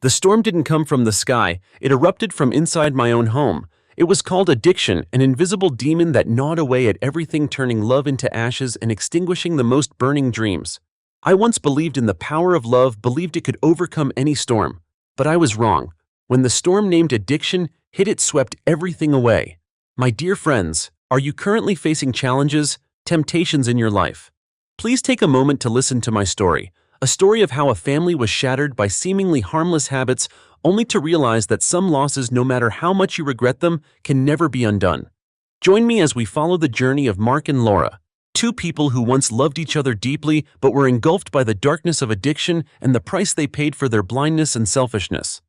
The storm didn't come from the sky, it erupted from inside my own home. It was called addiction, an invisible demon that gnawed away at everything, turning love into ashes and extinguishing the most burning dreams. I once believed in the power of love, believed it could overcome any storm. But I was wrong. When the storm named addiction hit, it swept everything away. My dear friends, are you currently facing challenges, temptations in your life? Please take a moment to listen to my story. A story of how a family was shattered by seemingly harmless habits, only to realize that some losses, no matter how much you regret them, can never be undone. Join me as we follow the journey of Mark and Laura, two people who once loved each other deeply but were engulfed by the darkness of addiction and the price they paid for their blindness and selfishness.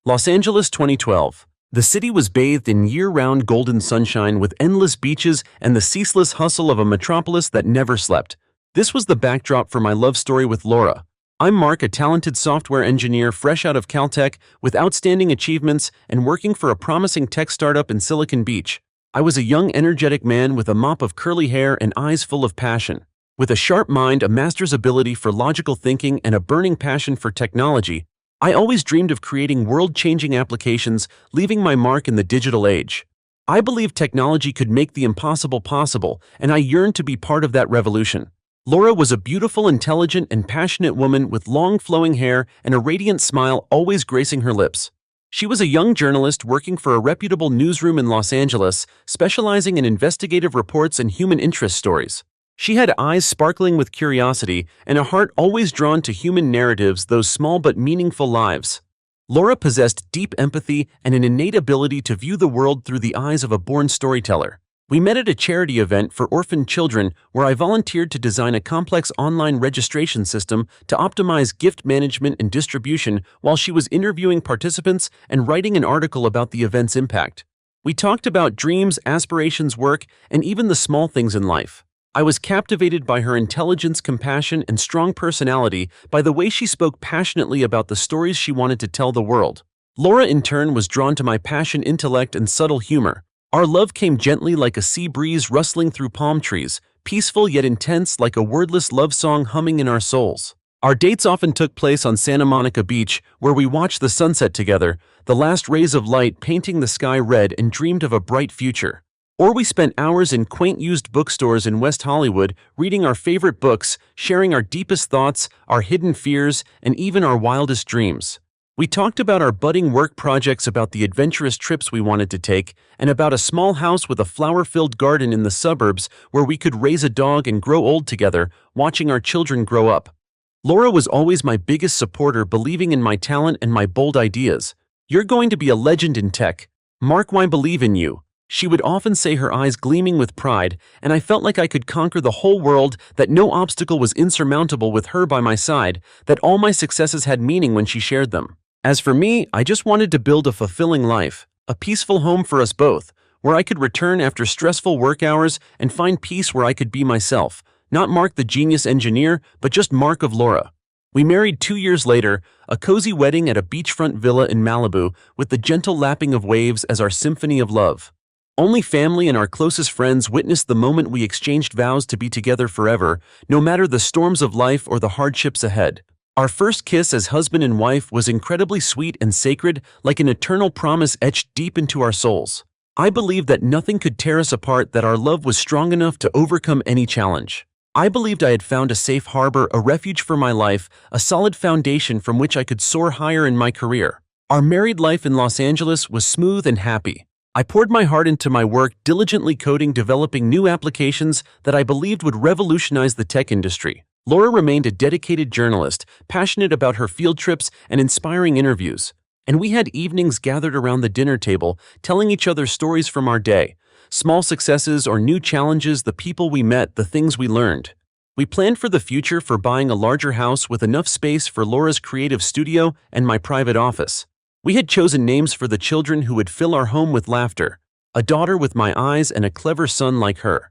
Los Angeles, 2012. The city was bathed in year-round golden sunshine with endless beaches and the ceaseless hustle of a metropolis that never slept. This was the backdrop for my love story with Laura. I'm Mark, a talented software engineer fresh out of Caltech with outstanding achievements and working for a promising tech startup in Silicon Beach. I was a young, energetic man with a mop of curly hair and eyes full of passion. With a sharp mind, a master's ability for logical thinking, and a burning passion for technology, I always dreamed of creating world-changing applications, leaving my mark in the digital age. I believed technology could make the impossible possible, and I yearned to be part of that revolution. Laura was a beautiful, intelligent, and passionate woman with long flowing hair and a radiant smile always gracing her lips. She was a young journalist working for a reputable newsroom in Los Angeles, specializing in investigative reports and human interest stories. She had eyes sparkling with curiosity and a heart always drawn to human narratives, those small but meaningful lives. Laura possessed deep empathy and an innate ability to view the world through the eyes of a born storyteller. We met at a charity event for orphaned children where I volunteered to design a complex online registration system to optimize gift management and distribution while she was interviewing participants and writing an article about the event's impact. We talked about dreams, aspirations, work, and even the small things in life. I was captivated by her intelligence, compassion, and strong personality, by the way she spoke passionately about the stories she wanted to tell the world. Laura, in turn, was drawn to my passion, intellect, and subtle humor. Our love came gently like a sea breeze rustling through palm trees, peaceful yet intense like a wordless love song humming in our souls. Our dates often took place on Santa Monica Beach, where we watched the sunset together, the last rays of light painting the sky red, and dreamed of a bright future. Or we spent hours in quaint used bookstores in West Hollywood, reading our favorite books, sharing our deepest thoughts, our hidden fears, and even our wildest dreams. We talked about our budding work projects, about the adventurous trips we wanted to take, and about a small house with a flower-filled garden in the suburbs where we could raise a dog and grow old together, watching our children grow up. Laura was always my biggest supporter, believing in my talent and my bold ideas. "You're going to be a legend in tech. Mark, I believe in you," she would often say, her eyes gleaming with pride, and I felt like I could conquer the whole world, that no obstacle was insurmountable with her by my side, that all my successes had meaning when she shared them. As for me, I just wanted to build a fulfilling life, a peaceful home for us both, where I could return after stressful work hours and find peace, where I could be myself, not Mark the genius engineer, but just Mark of Laura. We married 2 years later, a cozy wedding at a beachfront villa in Malibu, with the gentle lapping of waves as our symphony of love. Only family and our closest friends witnessed the moment we exchanged vows to be together forever, no matter the storms of life or the hardships ahead. Our first kiss as husband and wife was incredibly sweet and sacred, like an eternal promise etched deep into our souls. I believed that nothing could tear us apart, that our love was strong enough to overcome any challenge. I believed I had found a safe harbor, a refuge for my life, a solid foundation from which I could soar higher in my career. Our married life in Los Angeles was smooth and happy. I poured my heart into my work, diligently coding, developing new applications that I believed would revolutionize the tech industry. Laura remained a dedicated journalist, passionate about her field trips and inspiring interviews. And we had evenings gathered around the dinner table, telling each other stories from our day, small successes or new challenges, the people we met, the things we learned. We planned for the future, for buying a larger house with enough space for Laura's creative studio and my private office. We had chosen names for the children who would fill our home with laughter, a daughter with my eyes and a clever son like her.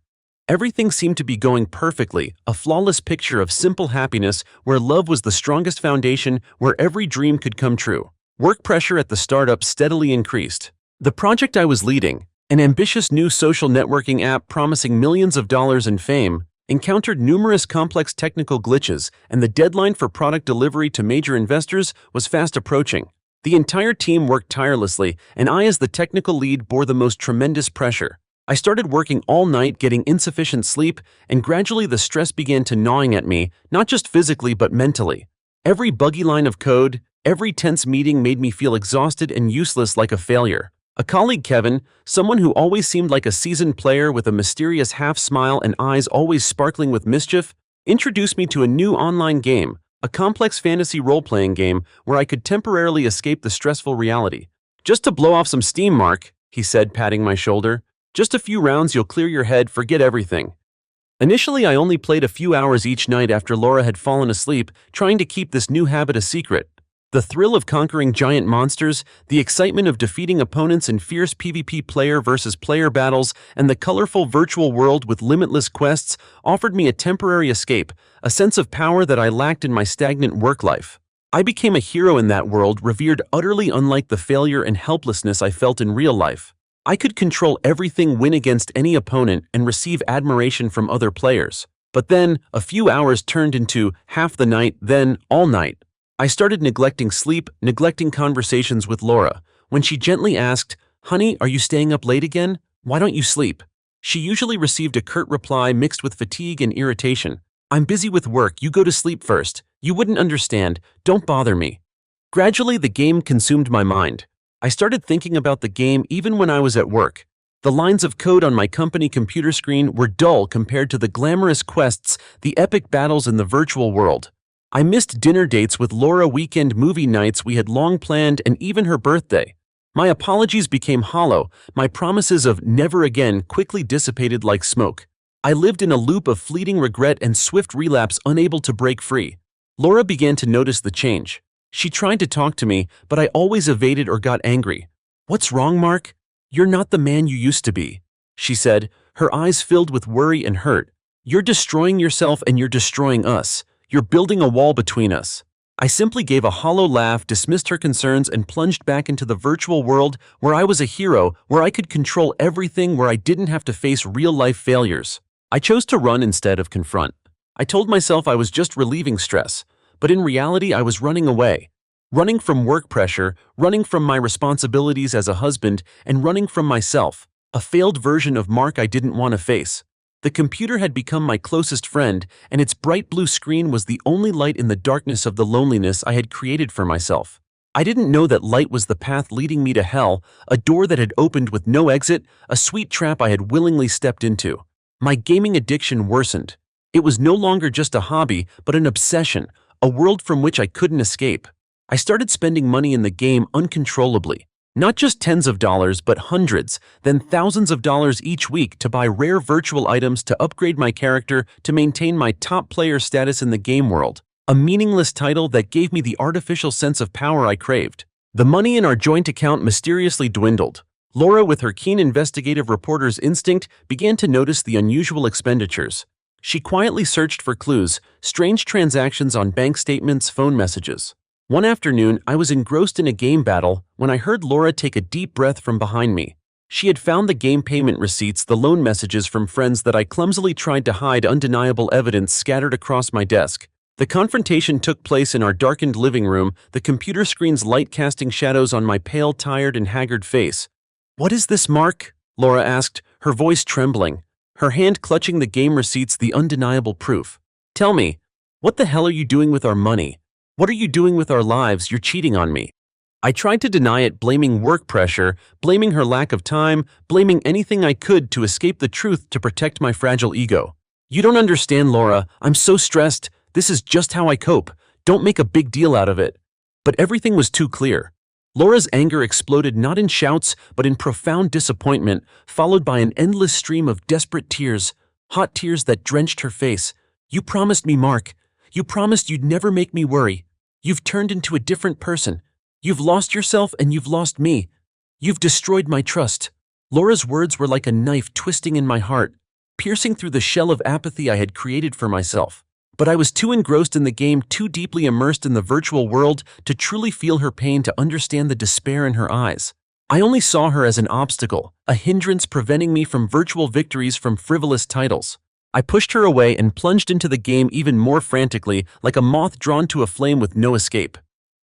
Everything seemed to be going perfectly, a flawless picture of simple happiness where love was the strongest foundation, where every dream could come true. Work pressure at the startup steadily increased. The project I was leading, an ambitious new social networking app promising millions of dollars in fame, encountered numerous complex technical glitches, and the deadline for product delivery to major investors was fast approaching. The entire team worked tirelessly, and I, as the technical lead, bore the most tremendous pressure. I started working all night, getting insufficient sleep, and gradually the stress began to gnawing at me, not just physically but mentally. Every buggy line of code, every tense meeting made me feel exhausted and useless, like a failure. A colleague, Kevin, someone who always seemed like a seasoned player with a mysterious half-smile and eyes always sparkling with mischief, introduced me to a new online game, a complex fantasy role-playing game where I could temporarily escape the stressful reality. "Just to blow off some steam, Mark," he said, patting my shoulder. "Just a few rounds, you'll clear your head, forget everything." Initially, I only played a few hours each night after Laura had fallen asleep, trying to keep this new habit a secret. The thrill of conquering giant monsters, the excitement of defeating opponents in fierce PvP player versus player battles, and the colorful virtual world with limitless quests offered me a temporary escape, a sense of power that I lacked in my stagnant work life. I became a hero in that world, revered, utterly unlike the failure and helplessness I felt in real life. I could control everything, win against any opponent, and receive admiration from other players. But then, a few hours turned into half the night, then all night. I started neglecting sleep, neglecting conversations with Laura. When she gently asked, "Honey, are you staying up late again? Why don't you sleep?" she usually received a curt reply mixed with fatigue and irritation. "I'm busy with work, you go to sleep first. You wouldn't understand, don't bother me." Gradually, the game consumed my mind. I started thinking about the game even when I was at work. The lines of code on my company computer screen were dull compared to the glamorous quests, the epic battles in the virtual world. I missed dinner dates with Laura, weekend movie nights we had long planned, and even her birthday. My apologies became hollow, my promises of never again quickly dissipated like smoke. I lived in a loop of fleeting regret and swift relapse, unable to break free. Laura began to notice the change. She tried to talk to me, but I always evaded or got angry. "What's wrong, Mark? You're not the man you used to be," she said, her eyes filled with worry and hurt. "You're destroying yourself and you're destroying us. You're building a wall between us." I simply gave a hollow laugh, dismissed her concerns, and plunged back into the virtual world where I was a hero, where I could control everything, where I didn't have to face real-life failures. I chose to run instead of confront. I told myself I was just relieving stress, but in reality I was running away. Running from work pressure, running from my responsibilities as a husband, and running from myself, a failed version of Mark I didn't want to face. The computer had become my closest friend, and its bright blue screen was the only light in the darkness of the loneliness I had created for myself. I didn't know that light was the path leading me to hell, a door that had opened with no exit, a sweet trap I had willingly stepped into. My gaming addiction worsened. It was no longer just a hobby, but an obsession, a world from which I couldn't escape. I started spending money in the game uncontrollably. Not just tens of dollars, but hundreds, then thousands of dollars each week to buy rare virtual items, to upgrade my character, to maintain my top player status in the game world. A meaningless title that gave me the artificial sense of power I craved. The money in our joint account mysteriously dwindled. Laura, with her keen investigative reporter's instinct, began to notice the unusual expenditures. She quietly searched for clues, strange transactions on bank statements, phone messages. One afternoon, I was engrossed in a game battle when I heard Laura take a deep breath from behind me. She had found the game payment receipts, the loan messages from friends that I clumsily tried to hide, undeniable evidence scattered across my desk. The confrontation took place in our darkened living room, the computer screen's light casting shadows on my pale, tired, and haggard face. "What is this, Mark?" Laura asked, her voice trembling, her hand clutching the game receipts, the undeniable proof. "Tell me, what the hell are you doing with our money? What are you doing with our lives? You're cheating on me." I tried to deny it, blaming work pressure, blaming her lack of time, blaming anything I could to escape the truth, to protect my fragile ego. "You don't understand, Laura. I'm so stressed. This is just how I cope. Don't make a big deal out of it." But everything was too clear. Laura's anger exploded not in shouts, but in profound disappointment, followed by an endless stream of desperate tears, hot tears that drenched her face. "You promised me, Mark. You promised you'd never make me worry. You've turned into a different person. You've lost yourself and you've lost me. You've destroyed my trust." Laura's words were like a knife twisting in my heart, piercing through the shell of apathy I had created for myself. But I was too engrossed in the game, too deeply immersed in the virtual world, to truly feel her pain, to understand the despair in her eyes. I only saw her as an obstacle, a hindrance preventing me from virtual victories, from frivolous titles. I pushed her away and plunged into the game even more frantically, like a moth drawn to a flame with no escape.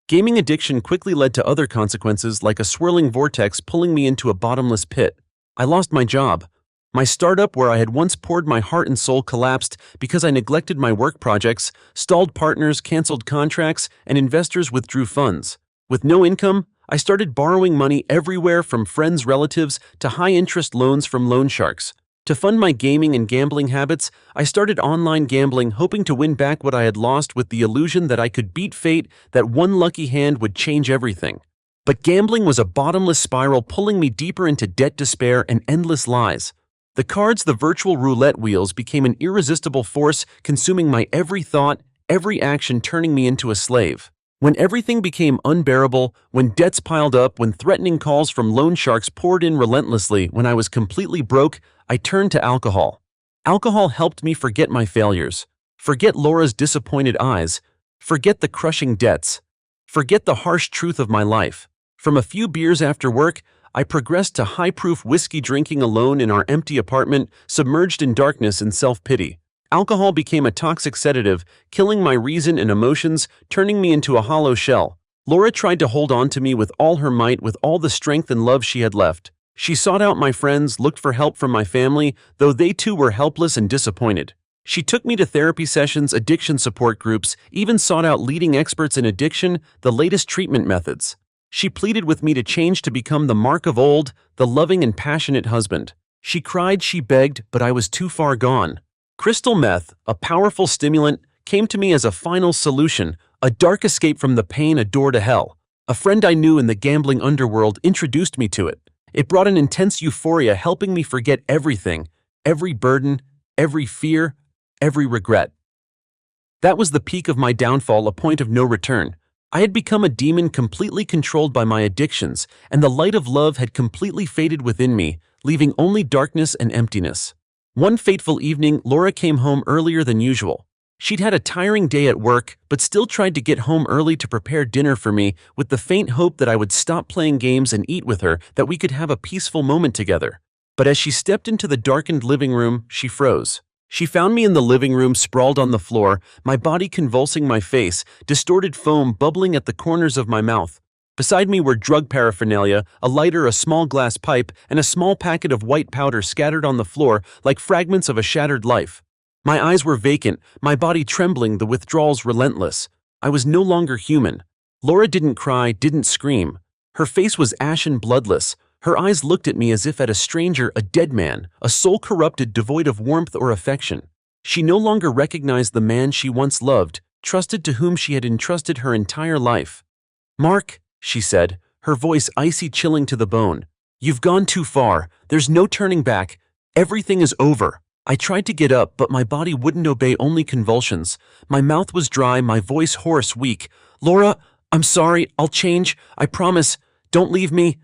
Gaming addiction quickly led to other consequences, like a swirling vortex pulling me into a bottomless pit. I lost my job. My startup, where I had once poured my heart and soul, collapsed because I neglected my work projects, stalled partners, canceled contracts, and investors withdrew funds. With no income, I started borrowing money everywhere, from friends, relatives, to high-interest loans from loan sharks. To fund my gaming and gambling habits, I started online gambling, hoping to win back what I had lost, with the illusion that I could beat fate, that one lucky hand would change everything. But gambling was a bottomless spiral, pulling me deeper into debt, despair, and endless lies. The cards, the virtual roulette wheels, became an irresistible force, consuming my every thought, every action, turning me into a slave. When everything became unbearable, when debts piled up, when threatening calls from loan sharks poured in relentlessly, when I was completely broke, I turned to alcohol. Alcohol helped me forget my failures, forget Laura's disappointed eyes, forget the crushing debts, forget the harsh truth of my life. From a few beers after work, I progressed to high-proof whiskey drinking alone in our empty apartment, submerged in darkness and self-pity. Alcohol became a toxic sedative, killing my reason and emotions, turning me into a hollow shell. Laura tried to hold on to me with all her might, with all the strength and love she had left. She sought out my friends, looked for help from my family, though they too were helpless and disappointed. She took me to therapy sessions, addiction support groups, even sought out leading experts in addiction, the latest treatment methods. She pleaded with me to change, to become the Mark of old, the loving and passionate husband. She cried, she begged, but I was too far gone. Crystal meth, a powerful stimulant, came to me as a final solution, a dark escape from the pain, a door to hell. A friend I knew in the gambling underworld introduced me to it. It brought an intense euphoria, helping me forget everything, every burden, every fear, every regret. That was the peak of my downfall, a point of no return. I had become a demon, completely controlled by my addictions, and the light of love had completely faded within me, leaving only darkness and emptiness. One fateful evening, Laura came home earlier than usual. She'd had a tiring day at work, but still tried to get home early to prepare dinner for me, with the faint hope that I would stop playing games and eat with her, that we could have a peaceful moment together. But as she stepped into the darkened living room, she froze. She found me in the living room, sprawled on the floor, my body convulsing, my face, distorted foam bubbling at the corners of my mouth. Beside me were drug paraphernalia, a lighter, a small glass pipe, and a small packet of white powder scattered on the floor like fragments of a shattered life. My eyes were vacant, my body trembling, the withdrawals relentless. I was no longer human. Laura didn't cry, didn't scream. Her face was ashen, bloodless. Her eyes looked at me as if at a stranger, a dead man, a soul corrupted, devoid of warmth or affection. She no longer recognized the man she once loved, trusted, to whom she had entrusted her entire life. "Mark," she said, her voice icy, chilling to the bone. "You've gone too far. There's no turning back. Everything is over." I tried to get up, but my body wouldn't obey, only convulsions. My mouth was dry, my voice hoarse, weak. "Laura, I'm sorry. I'll change. I promise. Don't leave me."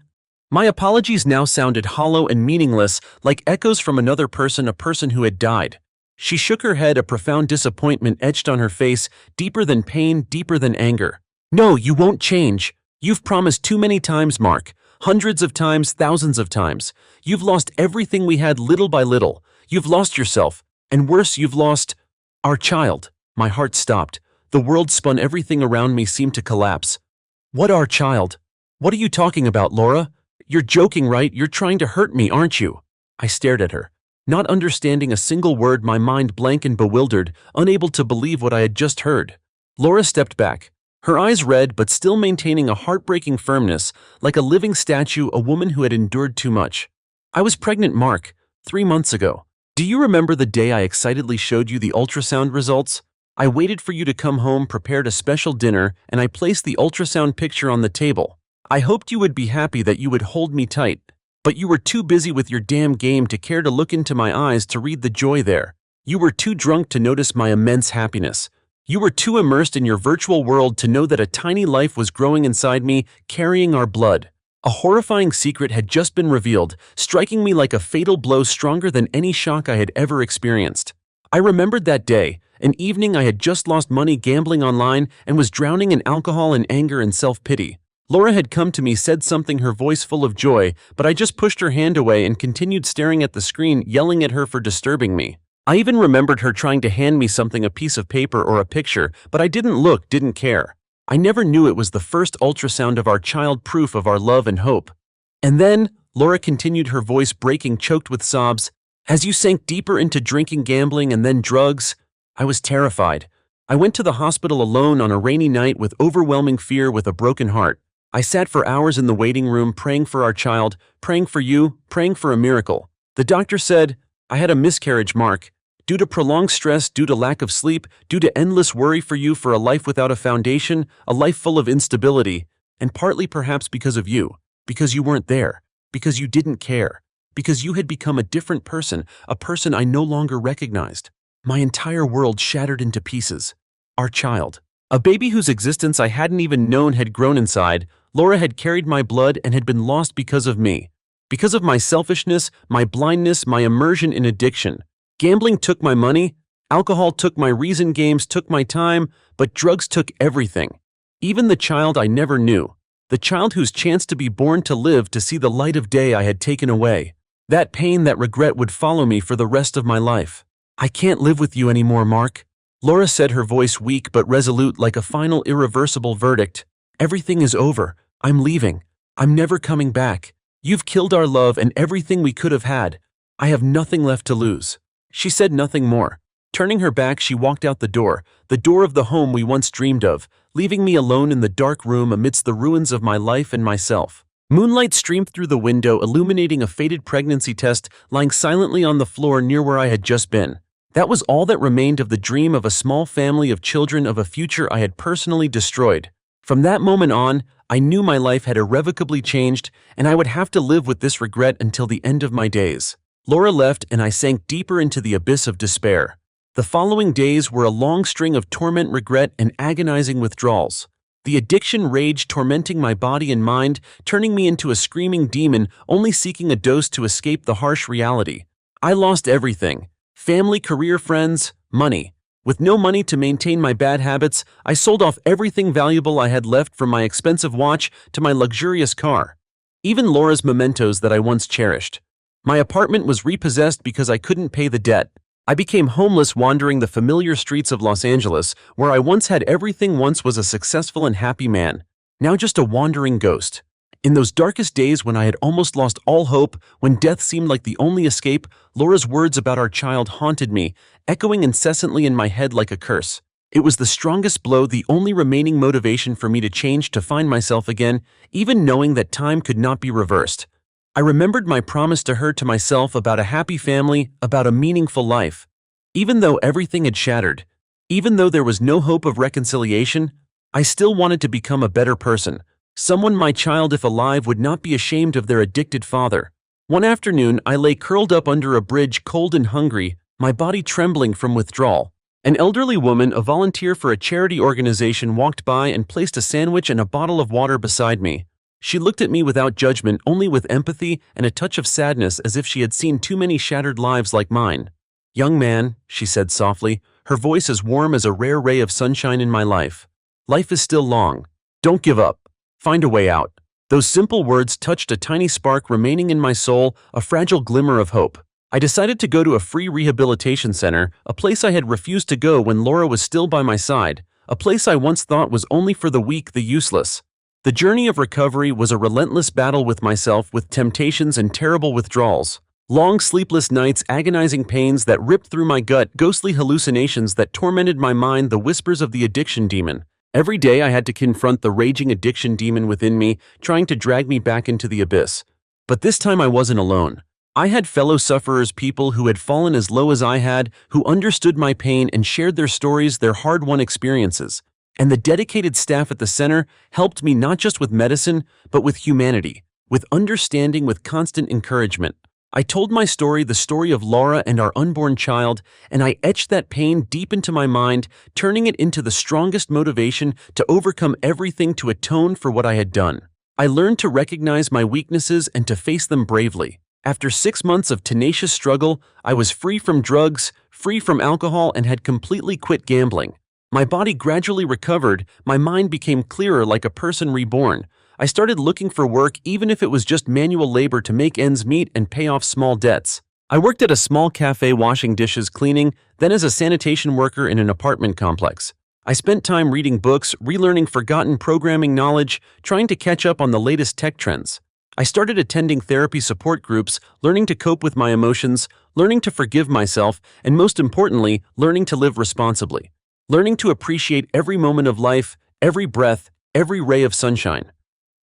My apologies now sounded hollow and meaningless, like echoes from another person, a person who had died. She shook her head, a profound disappointment etched on her face, deeper than pain, deeper than anger. "No, you won't change. You've promised too many times, Mark. Hundreds of times, thousands of times. You've lost everything we had, little by little. You've lost yourself. And worse, you've lost our child." My heart stopped. The world spun, everything around me seemed to collapse. "What, our child? What are you talking about, Laura? You're joking, right? You're trying to hurt me, aren't you?" I stared at her, not understanding a single word, my mind blank and bewildered, unable to believe what I had just heard. Laura stepped back, her eyes red but still maintaining a heartbreaking firmness, like a living statue, a woman who had endured too much. "I was pregnant, Mark, 3 months ago. Do you remember the day I excitedly showed you the ultrasound results? I waited for you to come home, prepared a special dinner, and I placed the ultrasound picture on the table. I hoped you would be happy, that you would hold me tight. But you were too busy with your damn game to care to look into my eyes, to read the joy there. You were too drunk to notice my immense happiness. You were too immersed in your virtual world to know that a tiny life was growing inside me, carrying our blood. A horrifying secret had just been revealed, striking me like a fatal blow, stronger than any shock I had ever experienced. I remembered that day, an evening I had just lost money gambling online and was drowning in alcohol and anger and self-pity. Laura had come to me, said something, her voice full of joy, but I just pushed her hand away and continued staring at the screen, yelling at her for disturbing me. I even remembered her trying to hand me something, a piece of paper or a picture, but I didn't look, didn't care. I never knew it was the first ultrasound of our child, proof of our love and hope. And then, Laura continued, her voice breaking, choked with sobs, as you sank deeper into drinking, gambling, and then drugs, I was terrified. I went to the hospital alone on a rainy night with overwhelming fear, with a broken heart. I sat for hours in the waiting room praying for our child, praying for you, praying for a miracle. The doctor said, I had a miscarriage, Mark. Due to prolonged stress, due to lack of sleep, due to endless worry for you, for a life without a foundation, a life full of instability, and partly perhaps because of you, because you weren't there, because you didn't care, because you had become a different person, a person I no longer recognized. My entire world shattered into pieces. Our child, a baby whose existence I hadn't even known, had grown inside. Laura had carried my blood and had been lost because of me. Because of my selfishness, my blindness, my immersion in addiction. Gambling took my money, alcohol took my reason, games took my time, but drugs took everything. Even the child I never knew. The child whose chance to be born, to live, to see the light of day, I had taken away. That pain, that regret would follow me for the rest of my life. I can't live with you anymore, Mark. Laura said, her voice weak but resolute, like a final, irreversible verdict. Everything is over. I'm leaving. I'm never coming back. You've killed our love and everything we could have had. I have nothing left to lose. She said nothing more. Turning her back, she walked out the door of the home we once dreamed of, leaving me alone in the dark room amidst the ruins of my life and myself. Moonlight streamed through the window, illuminating a faded pregnancy test lying silently on the floor near where I had just been. That was all that remained of the dream of a small family of children, of a future I had personally destroyed. From that moment on, I knew my life had irrevocably changed, and I would have to live with this regret until the end of my days. Laura left, and I sank deeper into the abyss of despair. The following days were a long string of torment, regret, and agonizing withdrawals. The addiction raged, tormenting my body and mind, turning me into a screaming demon, only seeking a dose to escape the harsh reality. I lost everything: family, career, friends, money. With no money to maintain my bad habits, I sold off everything valuable I had left, from my expensive watch to my luxurious car. Even Laura's mementos that I once cherished. My apartment was repossessed because I couldn't pay the debt. I became homeless, wandering the familiar streets of Los Angeles, where I once had everything, once was a successful and happy man, now just a wandering ghost. In those darkest days when I had almost lost all hope, when death seemed like the only escape, Laura's words about our child haunted me, echoing incessantly in my head like a curse. It was the strongest blow, the only remaining motivation for me to change, to find myself again, even knowing that time could not be reversed. I remembered my promise to her, to myself, about a happy family, about a meaningful life. Even though everything had shattered, even though there was no hope of reconciliation, I still wanted to become a better person. Someone my child, if alive, would not be ashamed of their addicted father. One afternoon, I lay curled up under a bridge, cold and hungry, my body trembling from withdrawal. An elderly woman, a volunteer for a charity organization, walked by and placed a sandwich and a bottle of water beside me. She looked at me without judgment, only with empathy and a touch of sadness, as if she had seen too many shattered lives like mine. "Young man," she said softly, her voice as warm as a rare ray of sunshine in my life. "Life is still long. Don't give up. Find a way out." Those simple words touched a tiny spark remaining in my soul, a fragile glimmer of hope. I decided to go to a free rehabilitation center, a place I had refused to go when Laura was still by my side, a place I once thought was only for the weak, the useless. The journey of recovery was a relentless battle with myself, with temptations and terrible withdrawals. Long sleepless nights, agonizing pains that ripped through my gut, ghostly hallucinations that tormented my mind, the whispers of the addiction demon. Every day I had to confront the raging addiction demon within me, trying to drag me back into the abyss. But this time I wasn't alone. I had fellow sufferers, people who had fallen as low as I had, who understood my pain and shared their stories, their hard-won experiences. And the dedicated staff at the center helped me not just with medicine, but with humanity, with understanding, with constant encouragement. I told my story, the story of Laura and our unborn child, and I etched that pain deep into my mind, turning it into the strongest motivation to overcome everything, to atone for what I had done. I learned to recognize my weaknesses and to face them bravely. After 6 months of tenacious struggle, I was free from drugs, free from alcohol, and had completely quit gambling. My body gradually recovered, my mind became clearer, like a person reborn. I started looking for work, even if it was just manual labor, to make ends meet and pay off small debts. I worked at a small cafe, washing dishes, cleaning, then as a sanitation worker in an apartment complex. I spent time reading books, relearning forgotten programming knowledge, trying to catch up on the latest tech trends. I started attending therapy support groups, learning to cope with my emotions, learning to forgive myself, and most importantly, learning to live responsibly. Learning to appreciate every moment of life, every breath, every ray of sunshine.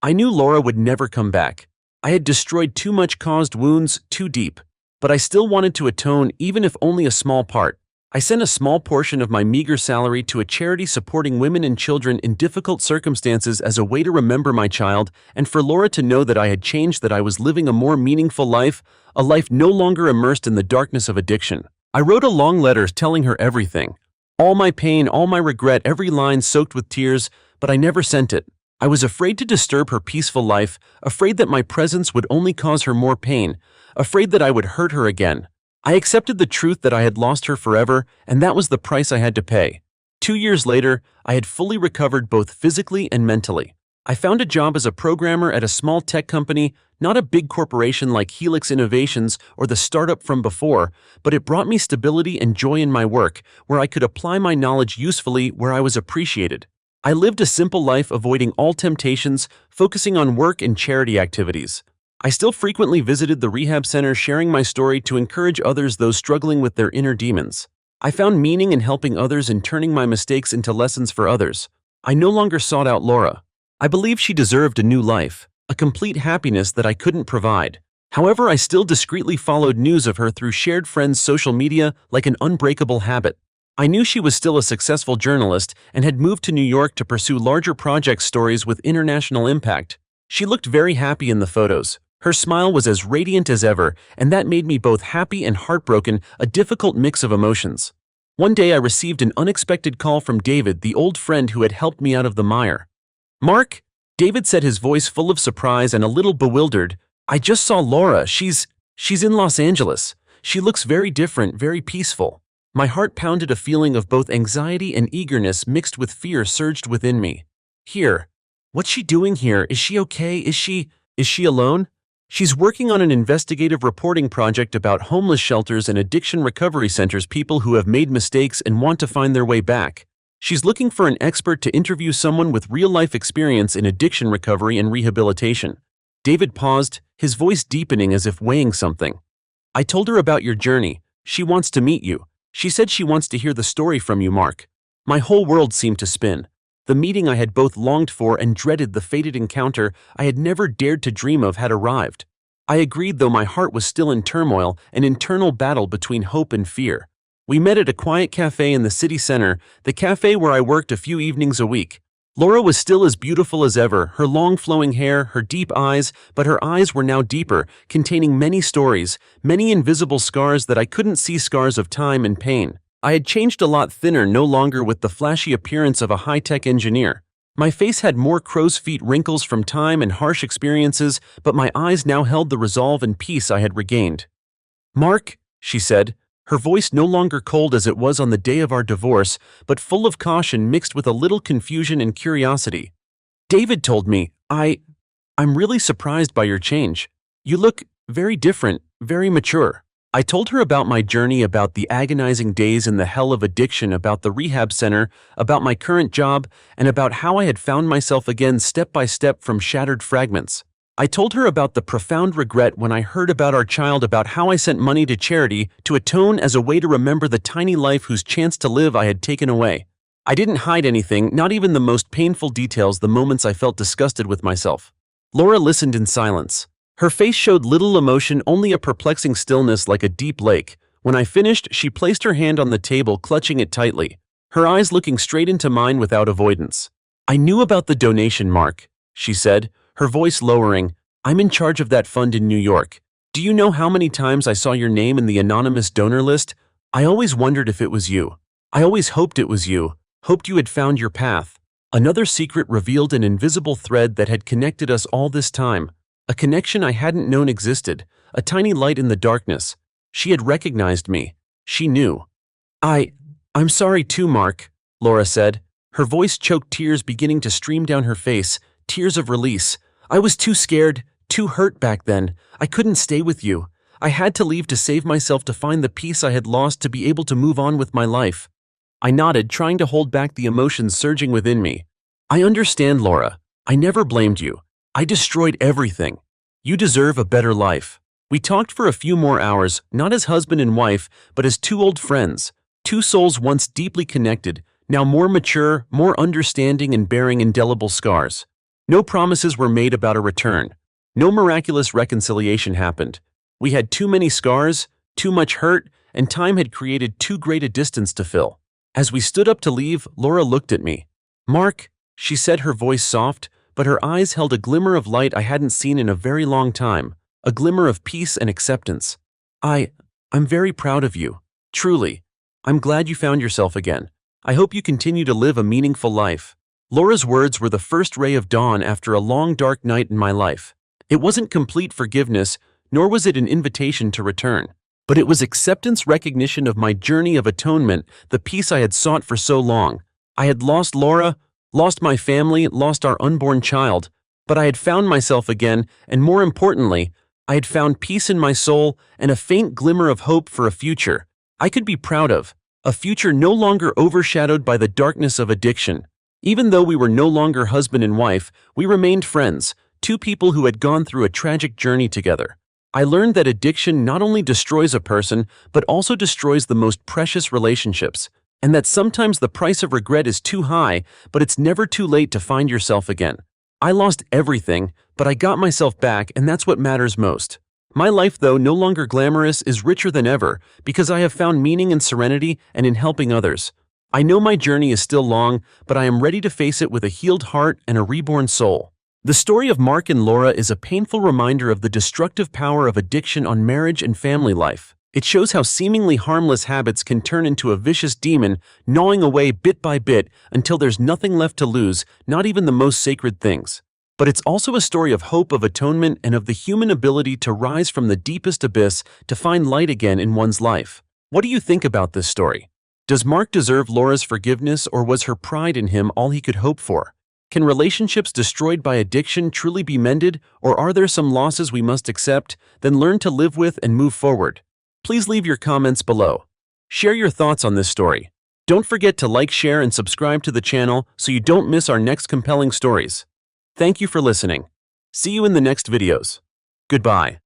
I knew Laura would never come back. I had destroyed too much, caused wounds too deep. But I still wanted to atone, even if only a small part. I sent a small portion of my meager salary to a charity supporting women and children in difficult circumstances as a way to remember my child and for Laura to know that I had changed, that I was living a more meaningful life, a life no longer immersed in the darkness of addiction. I wrote a long letter telling her everything. All my pain, all my regret, every line soaked with tears, but I never sent it. I was afraid to disturb her peaceful life, afraid that my presence would only cause her more pain, afraid that I would hurt her again. I accepted the truth that I had lost her forever, and that was the price I had to pay. 2 years later, I had fully recovered both physically and mentally. I found a job as a programmer at a small tech company, not a big corporation like Helix Innovations or the startup from before, but it brought me stability and joy in my work, where I could apply my knowledge usefully, where I was appreciated. I lived a simple life, avoiding all temptations, focusing on work and charity activities. I still frequently visited the rehab center, sharing my story to encourage others, those struggling with their inner demons. I found meaning in helping others and turning my mistakes into lessons for others. I no longer sought out Laura. I believed she deserved a new life, a complete happiness that I couldn't provide. However, I still discreetly followed news of her through shared friends' social media like an unbreakable habit. I knew she was still a successful journalist and had moved to New York to pursue larger project stories with international impact. She looked very happy in the photos. Her smile was as radiant as ever, and that made me both happy and heartbroken, a difficult mix of emotions. One day I received an unexpected call from David, the old friend who had helped me out of the mire. "Mark," David said, his voice full of surprise and a little bewildered, "I just saw Laura. She's in Los Angeles. She looks very different, very peaceful." My heart pounded, a feeling of both anxiety and eagerness mixed with fear surged within me. "Here? What's she doing here? Is she okay? Is she alone?" "She's working on an investigative reporting project about homeless shelters and addiction recovery centers, people who have made mistakes and want to find their way back. She's looking for an expert to interview, someone with real-life experience in addiction recovery and rehabilitation." David paused, his voice deepening as if weighing something. "I told her about your journey. She wants to meet you. She said she wants to hear the story from you, Mark." My whole world seemed to spin. The meeting I had both longed for and dreaded, the fated encounter I had never dared to dream of, had arrived. I agreed, though my heart was still in turmoil, an internal battle between hope and fear. We met at a quiet cafe in the city center, the cafe where I worked a few evenings a week. Laura was still as beautiful as ever, her long flowing hair, her deep eyes, but her eyes were now deeper, containing many stories, many invisible scars that I couldn't see, scars of time and pain. I had changed, a lot thinner, no longer with the flashy appearance of a high-tech engineer. My face had more crow's feet wrinkles from time and harsh experiences, but my eyes now held the resolve and peace I had regained. "Mark," she said, her voice no longer cold as it was on the day of our divorce, but full of caution mixed with a little confusion and curiosity. "David told me, I'm really surprised by your change. You look very different, very mature." I told her about my journey, about the agonizing days in the hell of addiction, about the rehab center, about my current job, and about how I had found myself again step by step from shattered fragments. I told her about the profound regret when I heard about our child, about how I sent money to charity to atone, as a way to remember the tiny life whose chance to live I had taken away. I didn't hide anything, not even the most painful details, the moments I felt disgusted with myself. Laura listened in silence. Her face showed little emotion, only a perplexing stillness like a deep lake. When I finished, she placed her hand on the table, clutching it tightly, her eyes looking straight into mine without avoidance. "I knew about the donation, Mark," she said, her voice lowering. "I'm in charge of that fund in New York. Do you know how many times I saw your name in the anonymous donor list? I always wondered if it was you. I always hoped it was you, hoped you had found your path." Another secret revealed, an invisible thread that had connected us all this time. A connection I hadn't known existed, a tiny light in the darkness. She had recognized me. She knew. I'm sorry too, Mark," Laura said, her voice choked, tears beginning to stream down her face, tears of release. "I was too scared, too hurt back then. I couldn't stay with you. I had to leave, to save myself, to find the peace I had lost, to be able to move on with my life." I nodded, trying to hold back the emotions surging within me. I understand, Laura. I never blamed you. I destroyed everything. You deserve a better life. We talked for a few more hours, not as husband and wife, but as two old friends. Two souls once deeply connected, now more mature, more understanding, and bearing indelible scars. No promises were made about a return. No miraculous reconciliation happened. We had too many scars, too much hurt, and time had created too great a distance to fill. As we stood up to leave, Laura looked at me. "Mark," she said, her voice soft, but her eyes held a glimmer of light I hadn't seen in a very long time, a glimmer of peace and acceptance. I'm very proud of you. Truly. I'm glad you found yourself again. I hope you continue to live a meaningful life." Laura's words were the first ray of dawn after a long dark night in my life. It wasn't complete forgiveness, nor was it an invitation to return. But it was acceptance, recognition of my journey of atonement, the peace I had sought for so long. I had lost Laura, lost my family, lost our unborn child, but I had found myself again, and more importantly, I had found peace in my soul and a faint glimmer of hope for a future I could be proud of, a future no longer overshadowed by the darkness of addiction. Even though we were no longer husband and wife, we remained friends, two people who had gone through a tragic journey together. I learned that addiction not only destroys a person, but also destroys the most precious relationships, and that sometimes the price of regret is too high, but it's never too late to find yourself again. I lost everything, but I got myself back, and that's what matters most. My life, though no longer glamorous, is richer than ever because I have found meaning in serenity and in helping others. I know my journey is still long, but I am ready to face it with a healed heart and a reborn soul. The story of Mark and Laura is a painful reminder of the destructive power of addiction on marriage and family life. It shows how seemingly harmless habits can turn into a vicious demon, gnawing away bit by bit until there's nothing left to lose, not even the most sacred things. But it's also a story of hope, of atonement, and of the human ability to rise from the deepest abyss to find light again in one's life. What do you think about this story? Does Mark deserve Laura's forgiveness, or was her pride in him all he could hope for? Can relationships destroyed by addiction truly be mended, or are there some losses we must accept, then learn to live with and move forward? Please leave your comments below. Share your thoughts on this story. Don't forget to like, share, and subscribe to the channel so you don't miss our next compelling stories. Thank you for listening. See you in the next videos. Goodbye.